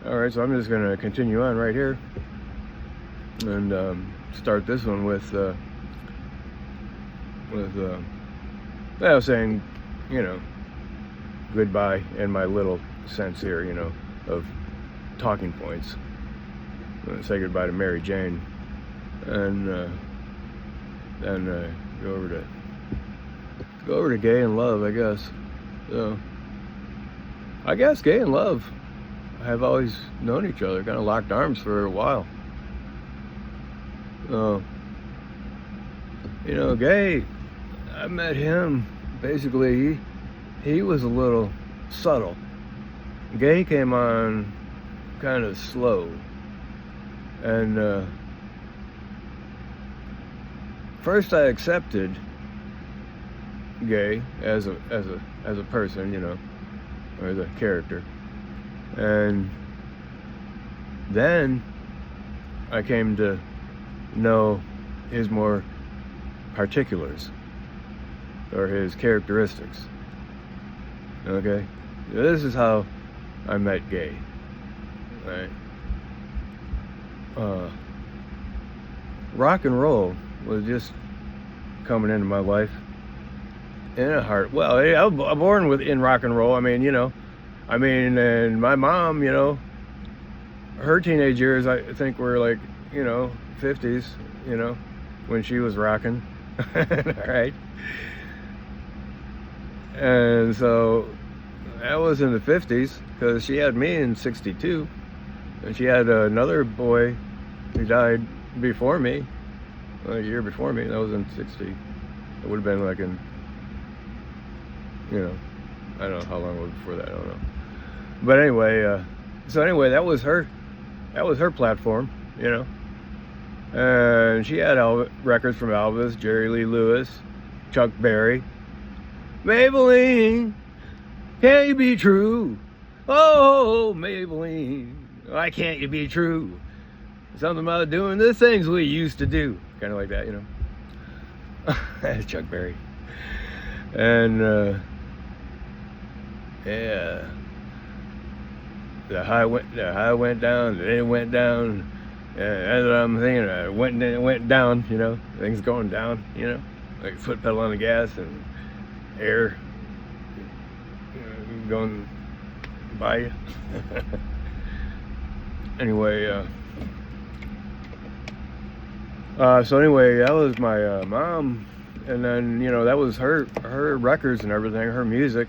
All right, so I'm just gonna continue on right here and start this one with well, saying, you know, goodbye in my little sense here, of talking points. I'm gonna say goodbye to Mary Jane, and then go over to Gay and Love, I guess. So, I guess Gay and Love have always known each other, kind of locked arms for a while. So, Gay, I met him, basically, he was a little subtle. Gay came on kind of slow. And first I accepted Gay as a person, or as a character. And then I came to know his more particulars, or his characteristics. Okay? This is how I met Gay. Right? Rock and roll was just coming into my life in a heart. Well, I was born in rock and roll. And my mom, her teenage years, I think, were like, 50s, when she was rocking. Right? And so that was in the 50s, because she had me in 62, and she had another boy who died before me, a year before me. That was in 60. It would have been like in, I don't know how long it was before that, I don't know. But anyway, that was her platform, and she had records from Elvis, Jerry Lee Lewis, Chuck Berry. Maybelline, can't you be true? Oh, Maybelline, why can't you be true? Something about doing the things we used to do. Kind of like that, That's Chuck Berry. And, yeah. The high went down, then it went down. That's what I'm thinking. It went down, Things going down, Like foot pedal on the gas and air going by you. Anyway, that was my mom, and then that was her records and everything, her music,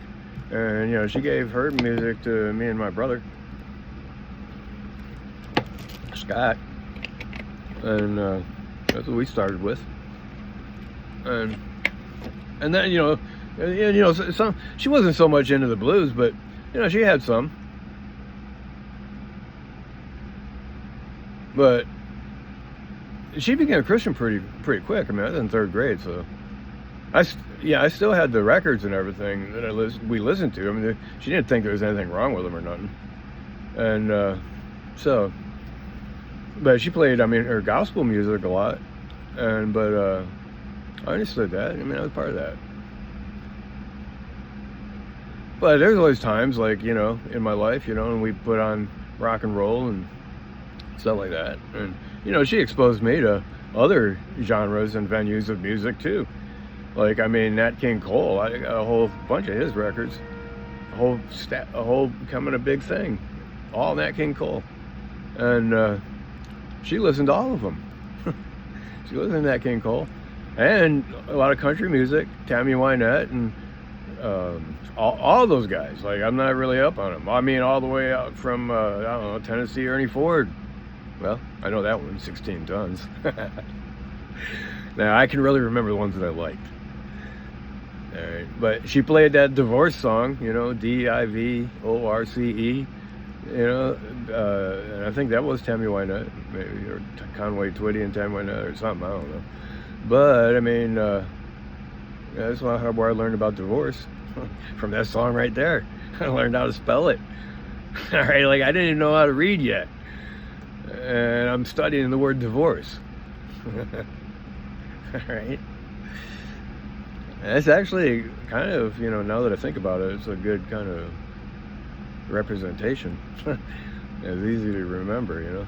and she gave her music to me and my brother Scott, and that's what we started with, and then some, she wasn't so much into the blues, but she had some, but she became a Christian pretty quick. I was in 3rd grade, so I still had the records and everything that we listened to. She didn't think there was anything wrong with them or nothing, and but she played, her gospel music a lot, but I understood that. I was part of that. But there's always times, like, in my life, and we put on rock and roll and stuff like that. And, she exposed me to other genres and venues of music, too. Like, Nat King Cole, I got a whole bunch of his records. A whole becoming a big thing. All Nat King Cole. And she listened to all of them. She listened to Nat King Cole. And a lot of country music, Tammy Wynette, and all those guys. Like, I'm not really up on them. All the way out from, Tennessee Ernie Ford. Well, I know that one, 16 Tons. Now, I can really remember the ones that I liked. All right. But she played that divorce song, Divorce, and I think that was Tammy Wynette, maybe, or Conway Twitty and Tammy Wynette or something, I don't know. But, that's where I learned about divorce, from that song right there. I learned how to spell it. All right, like, I didn't even know how to read yet. And I'm studying the word divorce. All right. It's actually kind of, now that I think about it, it's a good kind of representation It's easy to remember,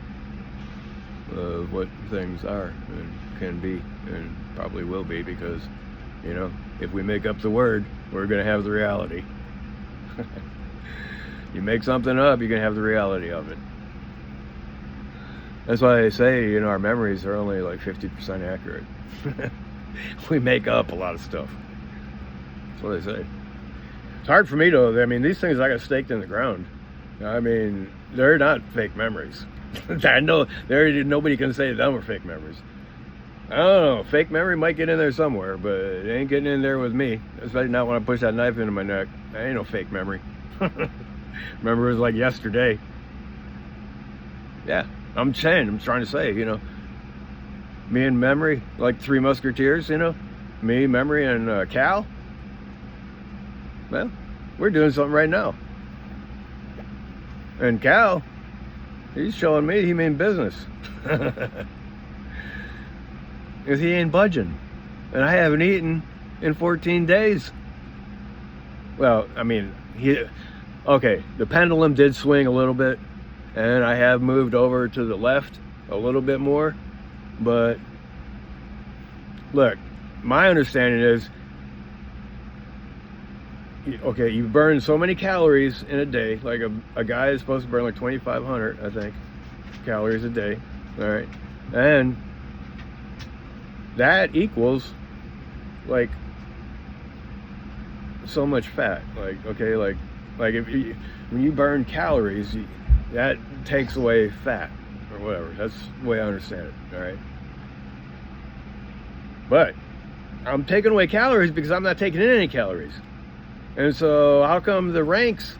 what things are and can be and probably will be, because, if we make up the word, we're going to have the reality. You make something up, you're going to have the reality of it. That's why they say, our memories are only like 50% accurate. We make up a lot of stuff. That's what they say. It's hard for me to, these things I got staked in the ground. They're not fake memories. I know nobody can say them are fake memories. I don't know, fake memory might get in there somewhere, but it ain't getting in there with me. Especially not when I push that knife into my neck. That ain't no fake memory. Remember, it was like yesterday. Yeah, I'm trying to say, me and memory, like Three Musketeers, me, memory, and Cal. Well, we're doing something right now. And Cal, he's showing me he mean business. Because he ain't budging. And I haven't eaten in 14 days. Well, okay, the pendulum did swing a little bit, and I have moved over to the left a little bit more. But look, my understanding is, okay, you burn so many calories in a day. Like a guy is supposed to burn like 2,500, I think, calories a day. All right, and that equals like so much fat. Like if when you burn calories, that takes away fat or whatever. That's the way I understand it. All right, but I'm taking away calories because I'm not taking in any calories. And so how come the ranks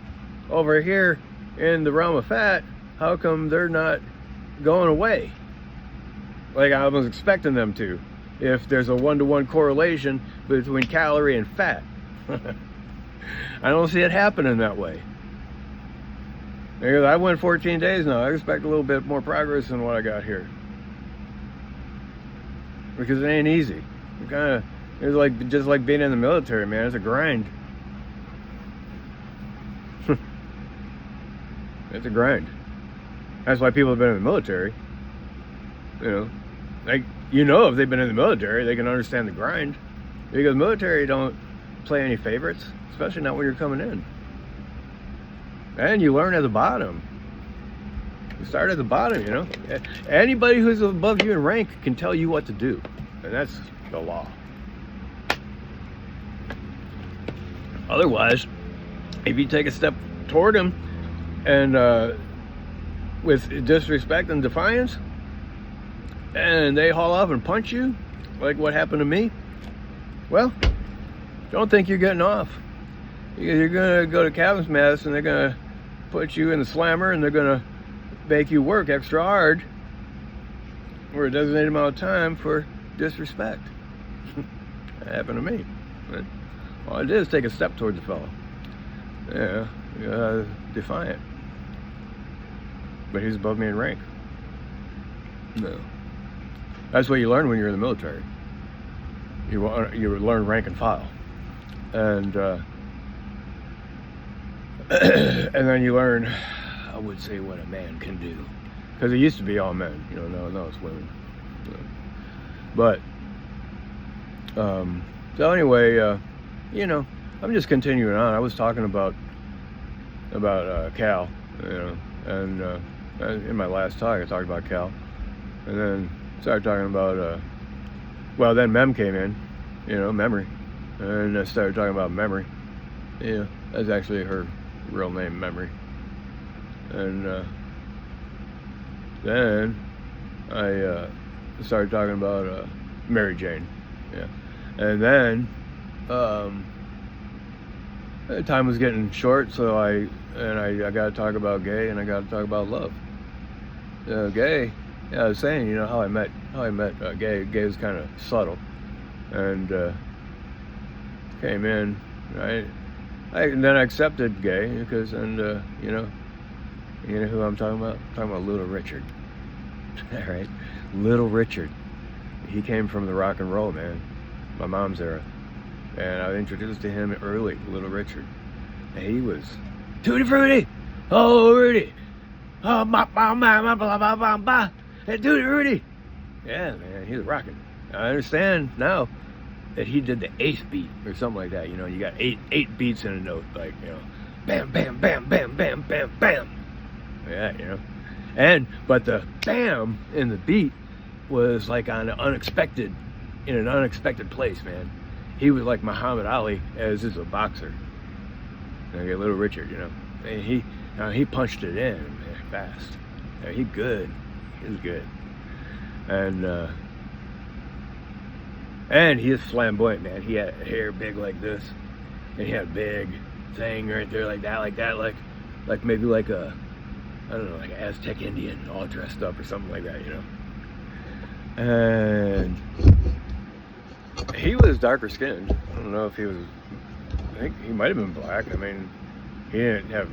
over here in the realm of fat, how come they're not going away like I was expecting them to, if there's a 1-to-1 correlation between calorie and fat? I don't see it happening that way. Because I went 14 days now. I expect a little bit more progress than what I got here. Because it ain't easy. It's like just like being in the military, man. It's a grind. It's a grind. That's why people have been in the military. If they've been in the military, they can understand the grind. Because military don't play any favorites, especially not when you're coming in. And you learn at the bottom. You start at the bottom, Anybody who's above you in rank can tell you what to do. And that's the law. Otherwise, if you take a step toward him and with disrespect and defiance, and they haul off and punch you, like what happened to me, well, don't think you're getting off. You're going to go to captain's mess, and they're going to put you in the slammer, and they're going to make you work extra hard for a designated amount of time for disrespect. That happened to me. All I did is take a step towards the fellow. Yeah, defiant. But he's above me in rank. No. That's what you learn when you're in the military. You learn rank and file. And and then you learn, I would say, what a man can do. Because it used to be all men, now it's women. But, so anyway, I'm just continuing on. I was talking about Cal, and in my last talk I talked about Cal, and then started talking about, then Mem came in, Memory, and I started talking about Memory. That's actually her real name, Memory. And then I started talking about Mary Jane. Yeah. And then time was getting short, so I got to talk about Gay, and I got to talk about love. Gay, I was saying, how I met Gay. Gay was kind of subtle, and came in, right? And then I accepted Gay because, and you know who I'm talking about? I'm talking about Little Richard. All right, Little Richard. He came from the rock and roll, man, my mom's era, and I was introduced to him early, Little Richard. And he was Tutti Frutti, oh Rudy, Oh, blah. Hey, dude, Rudy. Yeah, man, he was rocking. I understand now that he did the 8th beat or something like that. You know, you got eight beats in a note, like, you know, bam, bam, bam, bam, bam, bam, bam. Yeah, you know. But the bam in the beat was like in an unexpected place, man. He was like Muhammad Ali as is a boxer. Like Little Richard, you know. And he punched it in, man, fast. Yeah, he was good. And he is flamboyant, man. He had hair big like this, and he had a big thing right there like that, like maybe like a, I don't know, like an Aztec Indian all dressed up or something like that, you know. And he was darker skinned. I don't know if he was, I think he might have been black. I mean, he didn't have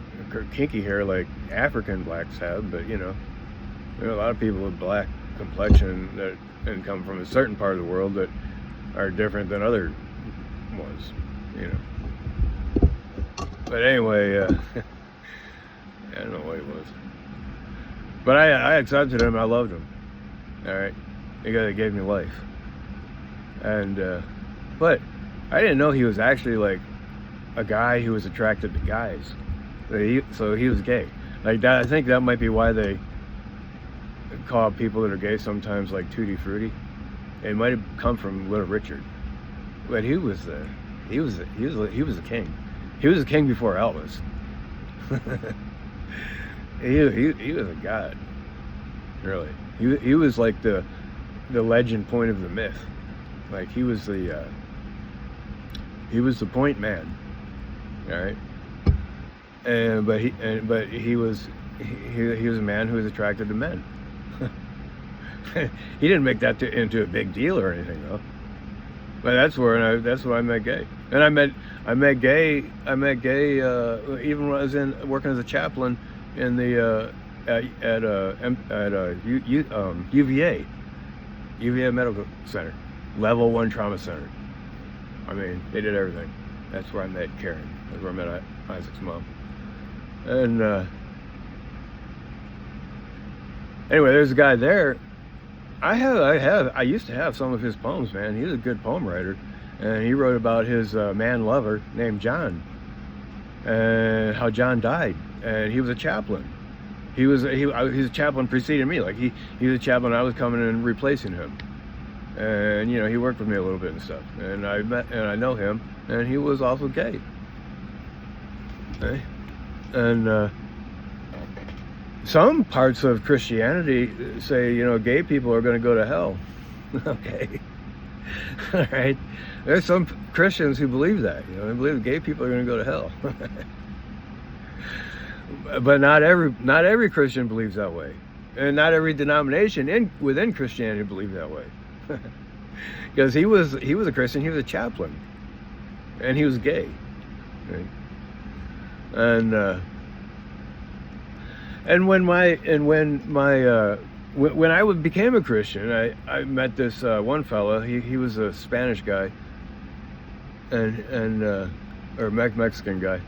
kinky hair like African blacks have, but you know, there are a lot of people with black complexion and come from a certain part of the world that are different than other ones, you know. But anyway, I don't know what he was. But I accepted him. I loved him. All right, because it gave me life. And but I didn't know he was actually like a guy who was attracted to guys. So he was gay. Like that. I think that might be why they call people that are gay sometimes like Tutti Frutti. It might have come from Little Richard, but he was a king. He was a king before Elvis. he was a god, really. He was like the legend point of the myth. Like he was the point man. All right. But he was a man who was attracted to men. He didn't make that into a big deal or anything though. But that's where I met gay. And I met gay even when I was working as a chaplain in the at UVA Medical Center, Level 1 Trauma Center. I mean, they did everything. That's where I met Karen. That's where I met Isaac's mom. And anyway, there's a guy there. I used to have some of his poems, man. He was a good poem writer, and he wrote about his man lover named John, and how John died. And he was a chaplain. He was a chaplain preceding me. Like he was a chaplain. I was coming in and replacing him, and you know, he worked with me a little bit and stuff. And I know him, and he was also gay. Okay? And some parts of Christianity say, you know, gay people are going to go to hell. Okay. All right. There's some Christians who believe that. You know, they believe gay people are going to go to hell. But not every Christian believes that way, and not every denomination within Christianity believes that way. Because he was a Christian. He was a chaplain, and he was gay. Right? And when I became a Christian, I met this one fella. He was a Spanish guy, or Mexican guy,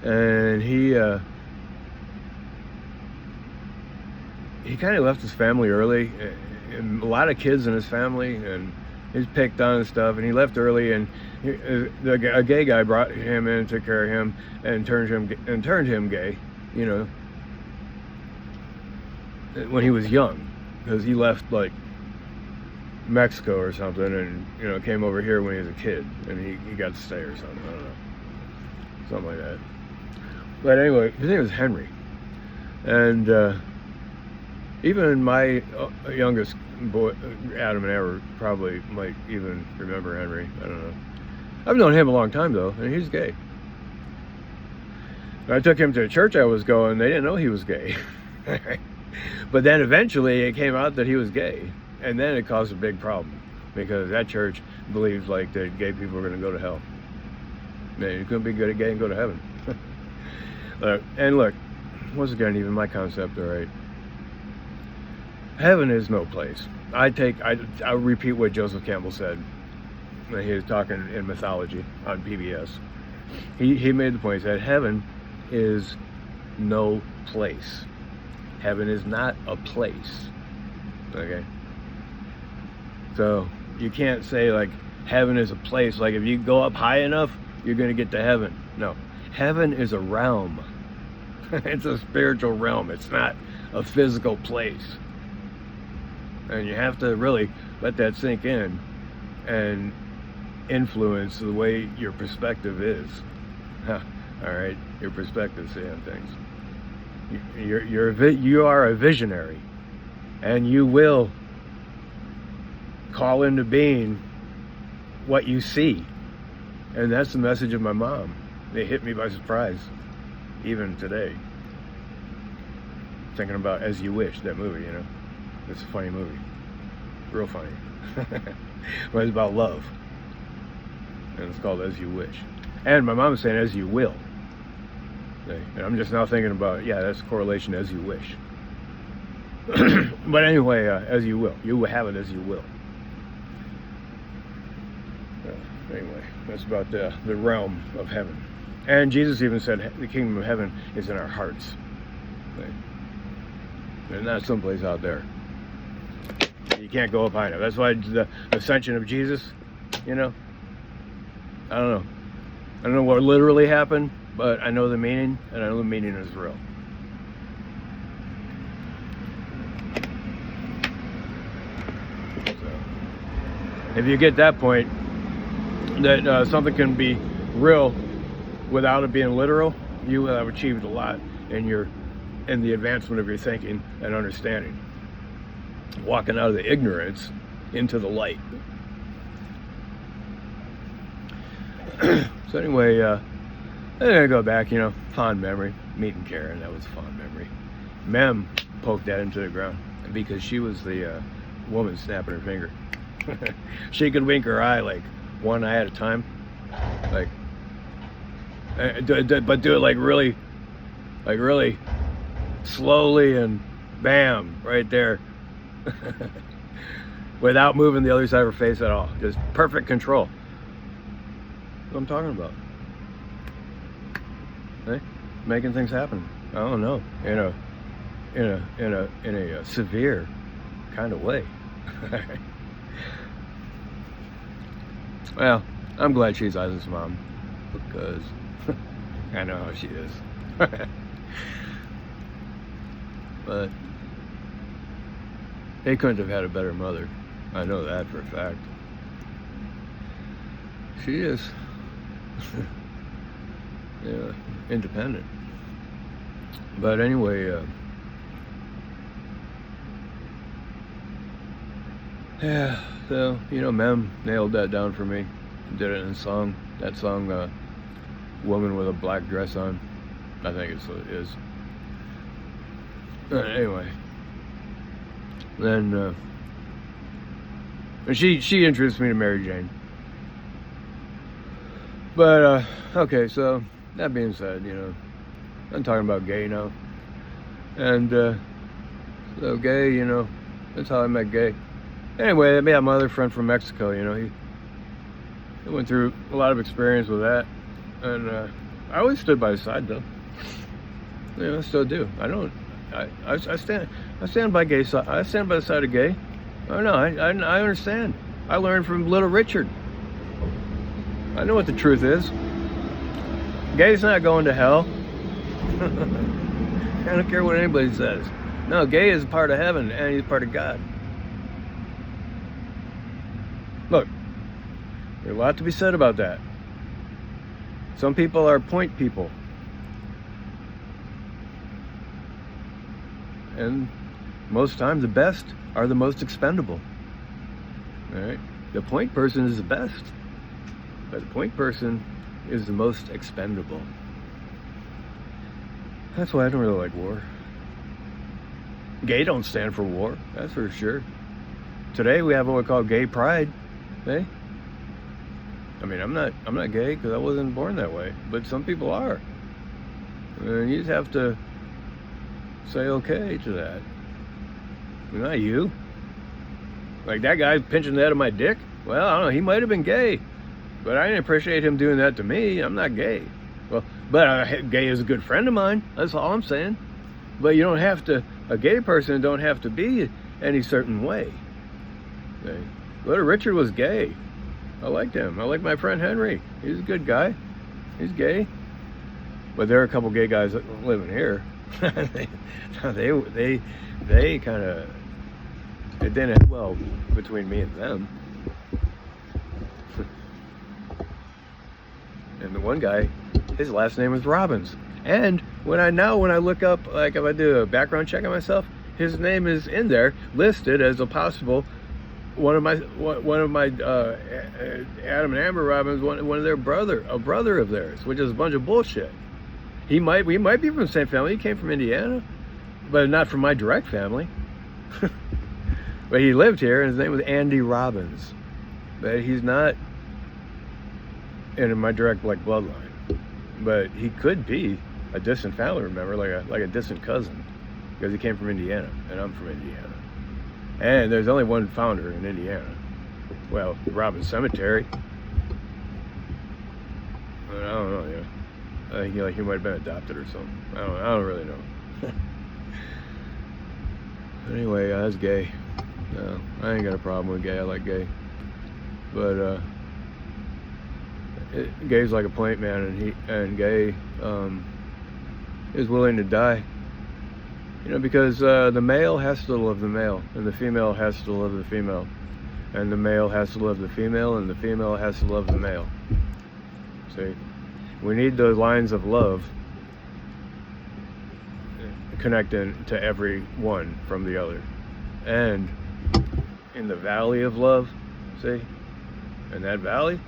and he kind of left his family early, and a lot of kids in his family, and he's picked on and stuff, and he left early, and a gay guy brought him in, took care of him, and turned him gay, you know, when he was young, because he left like Mexico or something, and you know, came over here when he was a kid, and he got to stay or something. I don't know, something like that. But anyway, his name was Henry, and even my youngest boy, Adam and Ever, probably might even remember Henry. I don't know. I've known him a long time though, and he's gay. I took him to a church I was going. They didn't know he was gay. But then eventually it came out that he was gay, and then it caused a big problem, because that church believes like that gay people are going to go to hell. Man, you couldn't be good at gay and go to heaven. And look, once again, even my concept, all right. Heaven is no place. I'll repeat what Joseph Campbell said when he was talking in Mythology on PBS. He made the point, he said, heaven is no place. Heaven is not a place. Okay? So you can't say like heaven is a place. Like if you go up high enough, you're going to get to heaven. No. Heaven is a realm. It's a spiritual realm. It's not a physical place. And you have to really let that sink in and influence the way your perspective is. All right? Your perspective on things. You are a visionary, and you will call into being what you see. And that's the message of my mom. They hit me by surprise, even today. Thinking about As You Wish, that movie, you know. It's a funny movie. Real funny. But it's about love. And it's called As You Wish. And my mom is saying As You Will. Okay? And I'm just now thinking about, yeah, that's a correlation, As You Wish. But anyway, as you will. You will have it as you will. Anyway, that's about the realm of heaven. And Jesus even said the kingdom of heaven is in our hearts. Okay? They're not someplace out there. You can't go up high enough. That's why the ascension of Jesus, you know, I don't know. I don't know what literally happened, but I know the meaning, and I know the meaning is real. So, if you get that point, that something can be real without it being literal, you will have achieved a lot in the advancement of your thinking and understanding. Walking out of the ignorance into the light. So anyway, I'm gonna go back, you know, fond memory. Meeting Karen, that was a fond memory. Mem poked that into the ground because she was the woman snapping her finger. She could wink her eye like one eye at a time, like, but do it like really slowly, and bam, right there. Without moving the other side of her face at all. Just perfect control. What I'm talking about. Hey? Making things happen. I don't know. In a severe kind of way. Well, I'm glad she's Isaac's mom, because I know how she is. But they couldn't have had a better mother. I know that for a fact. She is yeah, independent. But anyway, yeah, so, you know, Mem nailed that down for me. Did it in a song. That song, Woman with a Black Dress On. I think it's what it is. Anyway. Then, she introduced me to Mary Jane. But, okay, so, that being said, you know, I'm talking about Gay now. And, so Gay, you know, that's how I met Gay. Anyway, I met my other friend from Mexico, you know, he went through a lot of experience with that. And, I always stood by his side, though. You know, I still do. I stand by Gay side. I stand by the side of Gay. I know. I understand. I learned from Little Richard. I know what the truth is. Gay's not going to hell. I don't care what anybody says. No, Gay is part of heaven, and he's part of God. Look, there's a lot to be said about that. Some people are point people. And most times the best are the most expendable. All right? The point person is the best, but the point person is the most expendable. That's why I don't really like war. Gay don't stand for war, that's for sure. Today we have what we call gay pride, eh? I mean, I'm not gay because I wasn't born that way, but some people are. And you just have to say okay to that. Not you. Like that guy pinching the head of my dick? Well, I don't know, he might have been gay, but I didn't appreciate him doing that to me. I'm not gay. Well, but gay is a good friend of mine. That's all I'm saying. But you don't have to A gay person don't have to be any certain way. Okay? Little Richard was gay. I liked him. I like my friend Henry. He's a good guy. He's gay. But there are a couple gay guys living here. they kind of, it didn't end well between me and them. And the one guy, his last name was Robbins. And when I look up, like if I do a background check on myself, his name is in there, listed as a possible one of my Adam and Amber Robbins, one of their a brother of theirs, which is a bunch of bullshit. We might be from the same family. He came from Indiana, but not from my direct family. But he lived here, and his name was Andy Robbins. But he's not in my direct bloodline. But he could be a distant family member, like a distant cousin, because he came from Indiana, and I'm from Indiana. And there's only one founder in Indiana. Well, Robbins Cemetery. But I don't know, yeah. I think he might have been adopted or something. I don't really know. Anyway, that's gay. No, I ain't got a problem with gay. I like gay. But gay's like a plant man, and gay is willing to die. Because the male has to love the male, and the female has to love the female, and the male has to love the female, and the female has to love the male. See, we need those lines of love connecting to every one from the other. And in the valley of love, see, in that valley,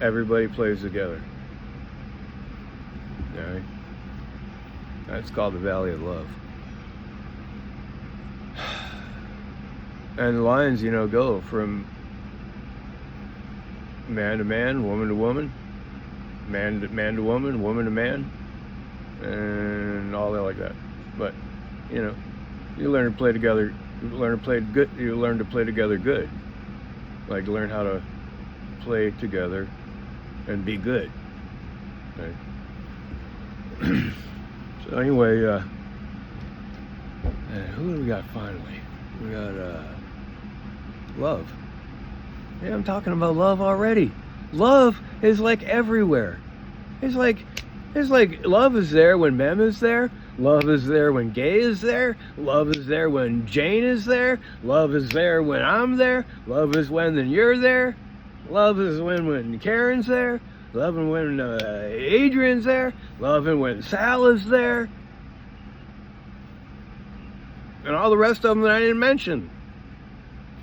everybody plays together. All right? That's called the Valley of Love. And the lines, go from man to man, woman to woman, man to woman, woman to man, and all that like that. But, you learn to play together, you learn to play together good. Like learn how to play together and be good. Okay? So anyway, who do we got finally? We got love. Yeah, I'm talking about love already. Love is like everywhere. It's like love is there when Mem is there. Love is there when Gay is there. Love is there when Jane is there. Love is there when I'm there. Love is when you're there. Love is when Karen's there. Loving when Adrian's there. Loving when Sal is there. And all the rest of them that I didn't mention.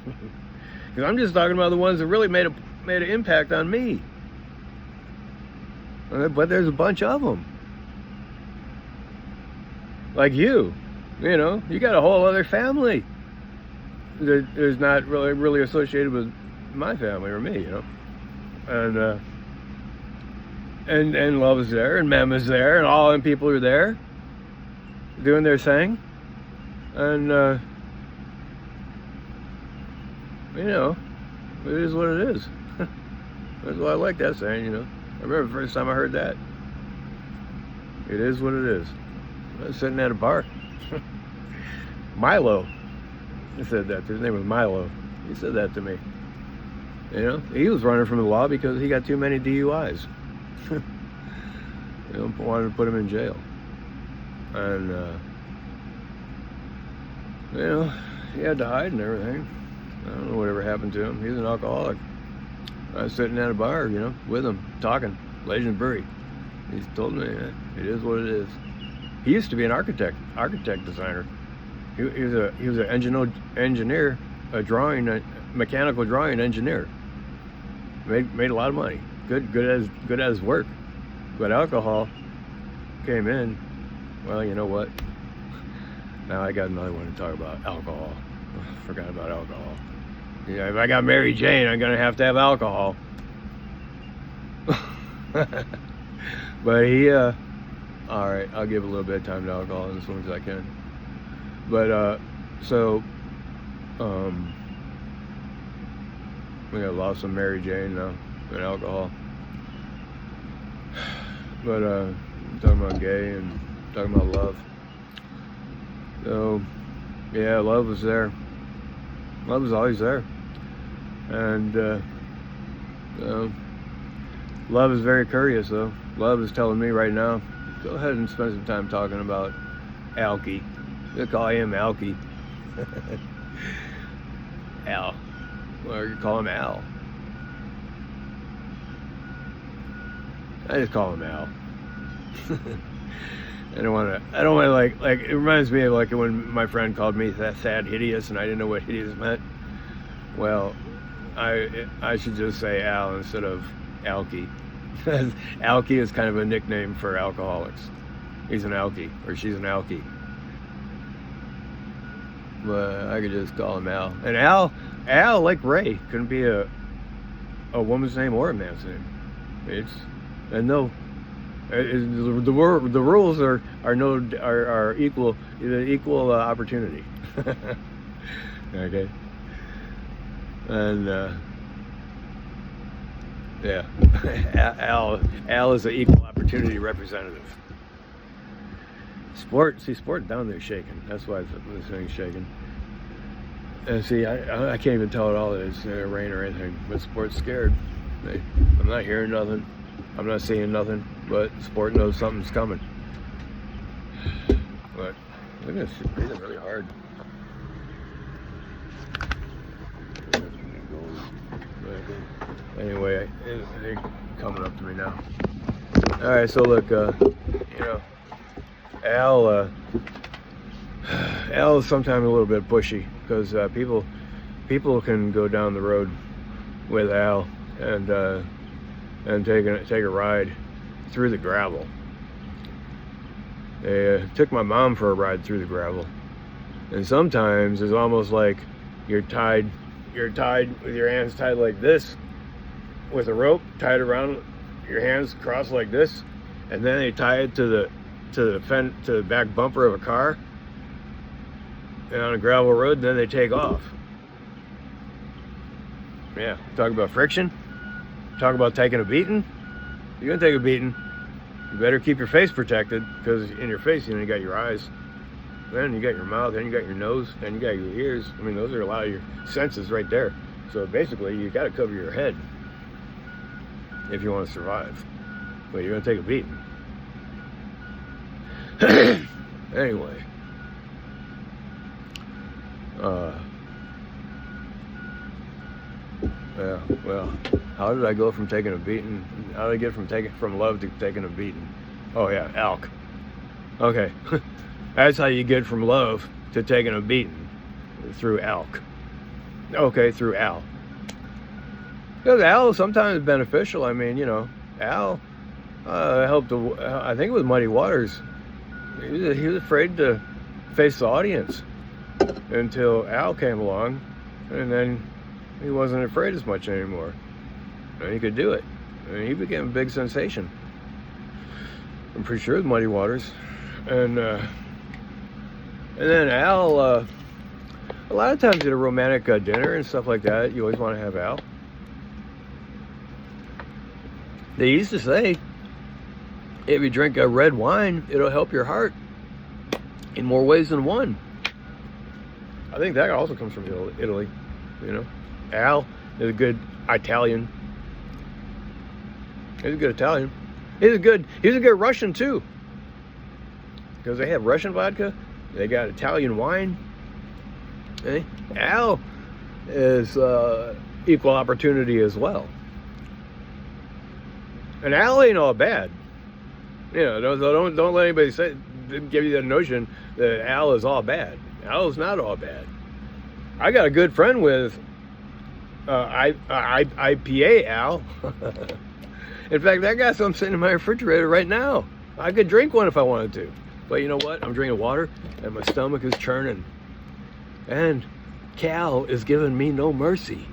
Because I'm just talking about the ones that really made an impact on me. But there's a bunch of them. Like you got a whole other family that is not really associated with my family or me, And love is there, and Mem is there, and all them people are there doing their thing. And, it is what it is. That's why I like that saying, I remember the first time I heard that. It is what it is. I was sitting at a bar. Milo. He said that. His name was Milo. He said that to me. He was running from the law because he got too many DUIs. Wanted to put him in jail. And, he had to hide and everything. I don't know whatever happened to him. He's an alcoholic. I was sitting at a bar, with him, talking, Legend Brewery. He's told me, it is what it is. He used to be an architect designer. He was an engineer, a mechanical drawing engineer. Made a lot of money. Good as work. But alcohol came in. Well, you know what? Now I got another one to talk about. Alcohol. Forgot about alcohol. If I got Mary Jane, I'm gonna have to have alcohol. But he, all right, I'll give a little bit of time to alcohol as long as I can. But we got lost some Mary Jane now and alcohol. But talking about gay and talking about love. So, yeah, love was there. Love was always there. And love is very curious, though. Love is telling me right now, go ahead and spend some time talking about Alky. They'll call him Alky. Al. Or you call him Al. I just call him Al. I don't want to like it reminds me of like when my friend called me that sad hideous and I didn't know what hideous meant. Well, I should just say Al instead of Alky. Alky is kind of a nickname for alcoholics. He's an Alky or she's an Alky. But I could just call him Al. And Al like Ray couldn't be a woman's name or a man's name. The rules are equal opportunity. Okay. And yeah, Al is an equal opportunity representative. Sport down there shaking. That's why this thing's shaking. And see, I can't even tell it all that it's rain or anything, but Sport's scared. I'm not hearing nothing. I'm not seeing nothing, but Sport knows something's coming. But look at this, breathing really hard. Anyway, they're coming up to me now. All right, so look, Al is sometimes a little bit pushy because people can go down the road with Al and take a ride through the gravel. They took my mom for a ride through the gravel, and sometimes it's almost like you're tied with your hands tied like this, with a rope tied around your hands crossed like this, and then they tie it to the back bumper of a car and on a gravel road, and then they take off. Yeah, talk about friction. Talk about taking a beating. You're gonna take a beating. You better keep your face protected, because in your face, you got your eyes, then you got your mouth, then you got your nose, then you got your ears. I mean, those are a lot of your senses right there. So basically, you got to cover your head if you want to survive. But you're gonna take a beating. Anyway. Yeah, well, how did I go from taking a beating? How did I get from love to taking a beating? Oh yeah, Alk. Okay, that's how you get from love to taking a beating, through Alk. Okay, through Al. Because Al is sometimes beneficial. I mean, Al helped. I think it was Muddy Waters. He was afraid to face the audience until Al came along, and then he wasn't afraid as much anymore. And he could do it. And he became a big sensation. I'm pretty sure it was Muddy Waters. And then Al, a lot of times at a romantic dinner and stuff like that, you always want to have Al. They used to say, if you drink a red wine, it'll help your heart in more ways than one. I think that also comes from Italy, Al is a good Italian. He's a good Italian. He's a good Russian too. Because they have Russian vodka, they got Italian wine. Okay? Al is equal opportunity as well. And Al ain't all bad. Don't let anybody give you that notion that Al is all bad. Al is not all bad. I got a good friend with IPA Al. In fact, that got some sitting in my refrigerator right now. I could drink one if I wanted to. But you know what? I'm drinking water and my stomach is churning. And Cal is giving me no mercy.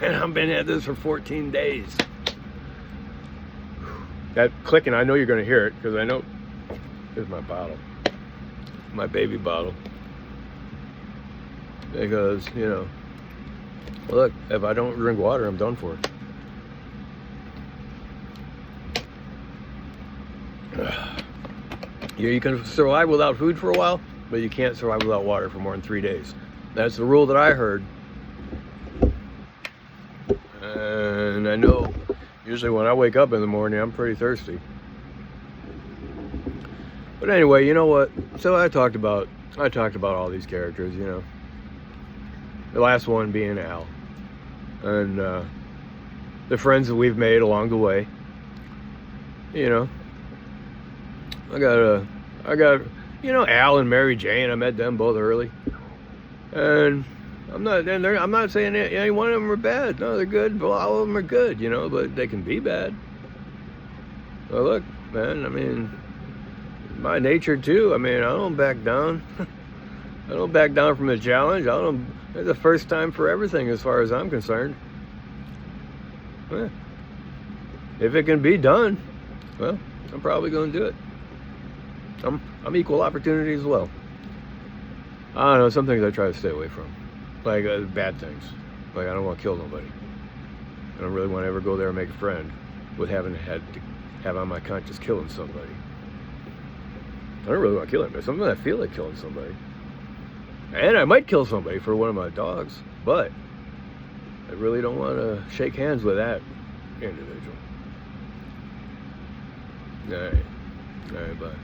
And I've been at this for 14 days. That clicking, I know you're going to hear it, because I know. Here's my bottle. My baby bottle. Because, look, if I don't drink water, I'm done for. You can survive without food for a while, but you can't survive without water for more than 3 days. That's the rule that I heard. And I know usually when I wake up in the morning, I'm pretty thirsty. But anyway, you know what? So I talked about all these characters, you know. The last one being Al. And the friends that we've made along the way. You know. I got Al and Mary Jane. I met them both early. And I'm not saying any one of them are bad. No, they're good. Well, all of them are good, you know, but they can be bad. Well, look, man, I mean, my nature too. I mean, I don't back down. I don't back down from a challenge. It's the first time for everything as far as I'm concerned. Yeah. If it can be done, well, I'm probably going to do it. I'm equal opportunity as well. I don't know, some things I try to stay away from. Like bad things. Like I don't want to kill nobody. I don't really want to ever go there and make a friend with having had to have on my conscience killing somebody. I don't really want to kill anybody. Sometimes I feel like killing somebody. And I might kill somebody for one of my dogs, but I really don't want to shake hands with that individual. All right, bye.